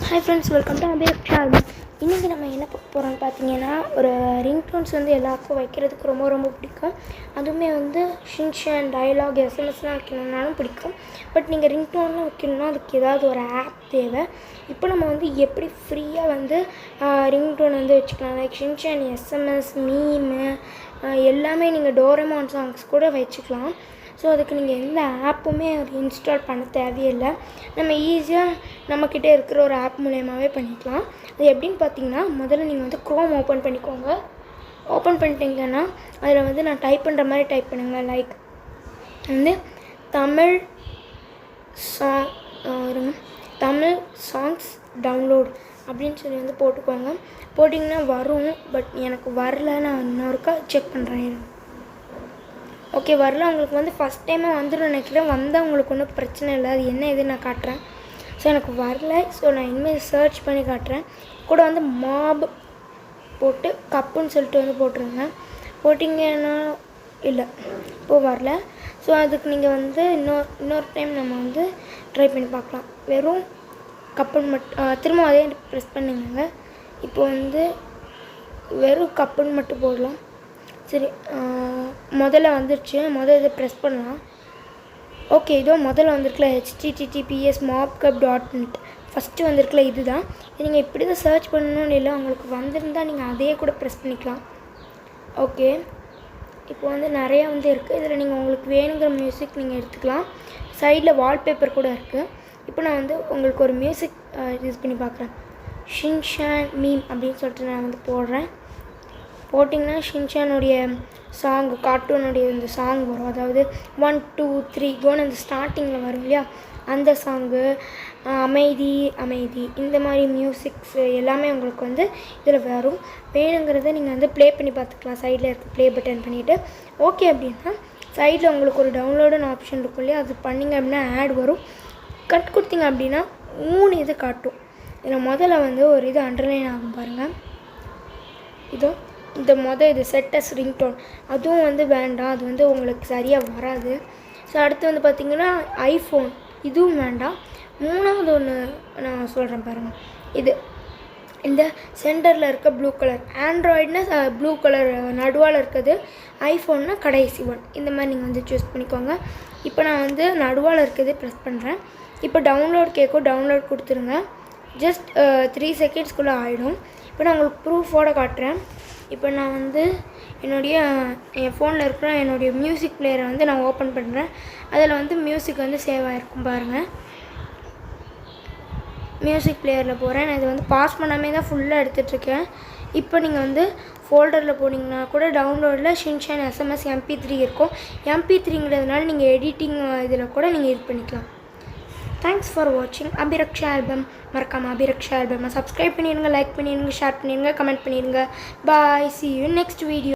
Hi friends, welcome to Abhiraksha album. இன்றைக்கி நம்ம என்ன பார்க்க போகிறோம்னு பார்த்தீங்கன்னா, ஒரு ரிங்டோன்ஸ் வந்து எல்லாருக்கும் வைக்கிறதுக்கு ரொம்ப ரொம்ப பிடிக்கும். அதுவுமே வந்து ஷின்சான் டயலாக் எஸ்எம்எஸ்லாம் வைக்கணுன்னாலும் பிடிக்கும். பட் நீங்கள் ரிங்டோன்லாம் வைக்கணுன்னா அதுக்கு ஏதாவது ஒரு ஆப் தேவை. இப்போ நம்ம வந்து எப்படி ஃப்ரீயாக வந்து ரிங்டோன் வந்து வச்சுக்கலாம். லைக் ஷின்சான் எஸ்எம்எஸ் மீமு எல்லாமே நீங்கள் டோரேமான் சாங்ஸ் கூட வச்சுக்கலாம். ஸோ அதுக்கு நீங்கள் எந்த ஆப்புமே இன்ஸ்டால் பண்ண தேவையில்லை. நம்ம ஈஸியாக நம்மக்கிட்ட இருக்கிற ஒரு ஆப் மூலயமாவே பண்ணிக்கலாம். அது எப்படின்னு பார்த்தீங்கன்னா, முதல்ல நீங்கள் வந்து க்ரோம் ஓப்பன் பண்ணிக்கோங்க. ஓப்பன் பண்ணிட்டீங்கன்னா அதில் வந்து நான் டைப் பண்ணுற மாதிரி டைப் பண்ணுங்கள். லைக் வந்து தமிழ் சாங்ஸ் டவுன்லோட் அப்படின்னு சொல்லி வந்து போட்டுக்கோங்க. போட்டிங்கன்னா வரும். பட் எனக்கு வரல, நான் இன்னொருக்கா செக் பண்ணுறேன். ஓகே, வரல. உங்களுக்கு வந்து ஃபஸ்ட் டைமாக வந்துடும் நினைக்கிறேன். வந்தால் உங்களுக்கு ஒன்றும் பிரச்சனை இல்லை. அது என்ன இது நான் காட்டுறேன். ஸோ எனக்கு வரல. ஸோ நான் இனிமேல் சர்ச் பண்ணி காட்டுறேன். கூட வந்து மாப் போட்டு கப்புன்னு சொல்லிட்டு வந்து போட்டுருங்க. போட்டிங்கன்னா இல்லை, இப்போது வரல. ஸோ அதுக்கு நீங்கள் வந்து இன்னொரு டைம் நம்ம வந்து ட்ரை பண்ணி பார்க்கலாம். வெறும் கப்புன்னு மட்டும் திரும்ப அதே ப்ரெஸ் பண்ணுங்க. இப்போ வந்து வெறும் கப்புன்னு மட்டும் போடலாம். சரி, முதல்ல வந்துடுச்சு. இதை ப்ரெஸ் பண்ணலாம். ஓகே, இதோ முதல்ல வந்திருக்குல https mobcub.net ஃபஸ்ட்டு வந்திருக்குல இதுதான். நீங்கள் இப்படி தான் சர்ச் பண்ணணும்னு இல்லை, உங்களுக்கு வந்திருந்தால் நீங்கள் அதையே கூட ப்ரெஸ் பண்ணிக்கலாம். ஓகே, இப்போ வந்து நிறையா வந்து இருக்குது. இதில் நீங்கள் உங்களுக்கு வேணுங்கிற மியூசிக் நீங்கள் எடுத்துக்கலாம். சைடில் வால்பேப்பர் கூட இருக்குது. இப்போ நான் வந்து உங்களுக்கு ஒரு மியூசிக் யூஸ் பண்ணி பார்க்குறேன். ஷின்சான் மீம் அப்படின்னு சொல்லிட்டு நான் வந்து போடுறேன். போட்டிங்கன்னா ஷின்சானுடைய சாங், கார்ட்டூனுடைய இந்த சாங் வரும். அதாவது 1 2 3 கோன்னு அந்த ஸ்டார்டிங்கில் வரும் இல்லையா, அந்த சாங்கு, அமைதி அமைதி, இந்த மாதிரி மியூசிக்ஸ் எல்லாமே உங்களுக்கு வந்து இதில் வரும். வேணுங்கிறத நீங்கள் வந்து ப்ளே பண்ணி பார்த்துக்கலாம். சைடில் இருக்க ப்ளே பட்டன் பண்ணிவிட்டு ஓகே அப்படின்னா சைடில் உங்களுக்கு ஒரு டவுன்லோடுன்னு ஆப்ஷன் இருக்கும் இல்லையா, அது பண்ணிங்க அப்படின்னா ஆட் வரும். கட் கொடுத்தீங்க அப்படின்னா 3 இது காட்டும். இதில் முதல்ல வந்து ஒரு இது அண்டர்லைன் ஆகும் பாருங்கள். இதோ இது செட் அஸ் ரிங்டோன், அதுவும் வந்து வேண்டாம். அது வந்து உங்களுக்கு சரியாக வராது. ஸோ அடுத்து வந்து பார்த்திங்கன்னா ஐஃபோன், இதுவும் வேண்டாம். மூணாவது ஒன்று நான் சொல்கிறேன் பாருங்கள். இந்த சென்டரில் இருக்க ப்ளூ கலர், ஆண்ட்ராய்டுனா ப்ளூ கலர் நடுவால் இருக்குது, ஐஃபோன்னா கடைசி ஒன். இந்த மாதிரி நீங்கள் வந்து சூஸ் பண்ணிக்கோங்க. இப்போ நான் வந்து நடுவால் இருக்கிறது ப்ரெஸ் பண்ணுறேன். இப்போ டவுன்லோட் கேட்கும், டவுன்லோட் கொடுத்துருங்க. ஜஸ்ட் 3 செகண்ட்ஸ்குள்ளே ஆகிடும். இப்போ நான் உங்களுக்கு ப்ரூஃபோடு காட்டுறேன். இப்போ நான் வந்து என் ஃபோனில் இருக்கிற என்னுடைய மியூசிக் பிளேயரை வந்து நான் ஓப்பன் பண்ணுறேன். அதில் வந்து மியூசிக் வந்து சேவ் ஆகிருக்கும் பாருங்கள். மியூசிக் பிளேயரில் போகிறேன். நான் இதை வந்து பாஸ் பண்ணாமே தான் ஃபுல்லாக எடுத்துகிட்ருக்கேன். இப்போ நீங்கள் வந்து ஃபோல்டரில் போனீங்கன்னா கூட டவுன்லோடில் ஷின்சான் எஸ்எம்எஸ் MP3 இருக்கும். MP3ங்கிறதுனால நீங்கள் எடிட்டிங் இதில் கூட நீங்கள் இது பண்ணிக்கலாம். தேங்க்ஸ் ஃபார் வாட்சிங் அபிரக்ஷா ஆல்பம். மறக்காமல் அபிரக்ஷா ஆல்பமை சப்ஸ்கிரைப் பண்ணிடுங்க, லைக் பண்ணிடுங்க, ஷேர் பண்ணிடுங்க, கமெண்ட் பண்ணிடுங்க. பாய், see you next video.